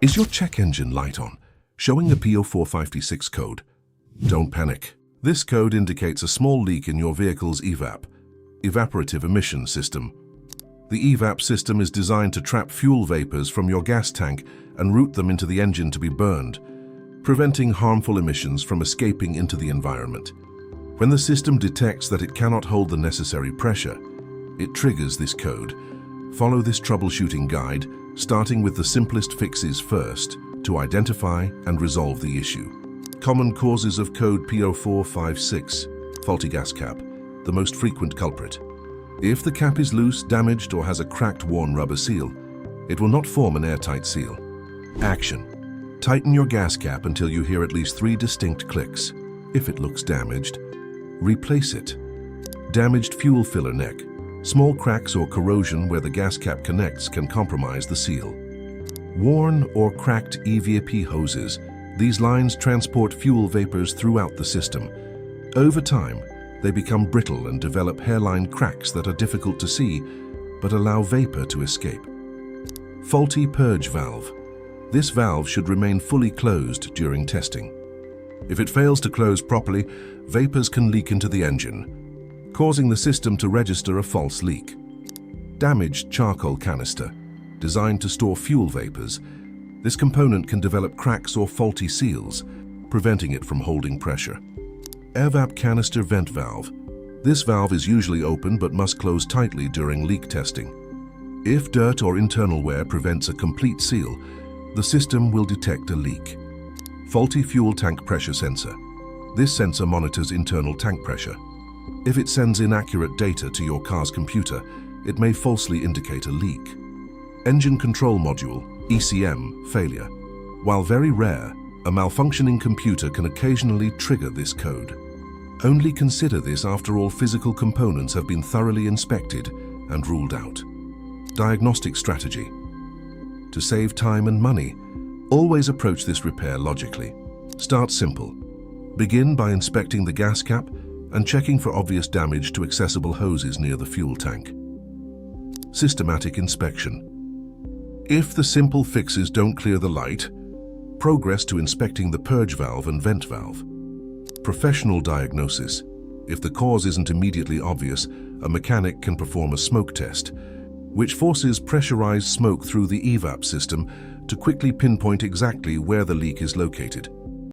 Is your check engine light on, showing a P0456 code? Don't panic. This code indicates a small leak in your vehicle's evaporative emission system. The evap system is designed to trap fuel vapors from your gas tank and route them into the engine to be burned, preventing harmful emissions from escaping into the environment. When the system detects that it cannot hold the necessary pressure, it triggers this code. Follow this troubleshooting guide, starting with the simplest fixes first, to identify and resolve the issue. Common causes of code P0456, faulty gas cap, the most frequent culprit. If the cap is loose, damaged, or has a cracked, worn rubber seal, it will not form an airtight seal. Action: tighten your gas cap until you hear at least 3 distinct clicks. If it looks damaged, replace it. Damaged fuel filler neck. Small cracks or corrosion where the gas cap connects can compromise the seal. Worn or cracked EVAP hoses. These lines transport fuel vapors throughout the system. Over time, they become brittle and develop hairline cracks that are difficult to see, but allow vapor to escape. Faulty purge valve. This valve should remain fully closed during testing. If it fails to close properly, vapors can leak into the engine, causing the system to register a false leak. Damaged charcoal canister. Designed to store fuel vapors, this component can develop cracks or faulty seals, preventing it from holding pressure. Evap canister vent valve. This valve is usually open but must close tightly during leak testing. If dirt or internal wear prevents a complete seal, the system will detect a leak. Faulty fuel tank pressure sensor. This sensor monitors internal tank pressure. If it sends inaccurate data to your car's computer, it may falsely indicate a leak. Engine control module, ECM, failure. While very rare, a malfunctioning computer can occasionally trigger this code. Only consider this after all physical components have been thoroughly inspected and ruled out. Diagnostic strategy. To save time and money, always approach this repair logically. Start simple. Begin by inspecting the gas cap and checking for obvious damage to accessible hoses near the fuel tank. Systematic inspection. If the simple fixes don't clear the light, progress to inspecting the purge valve and vent valve. Professional diagnosis. If the cause isn't immediately obvious, a mechanic can perform a smoke test, which forces pressurized smoke through the evap system to quickly pinpoint exactly where the leak is located.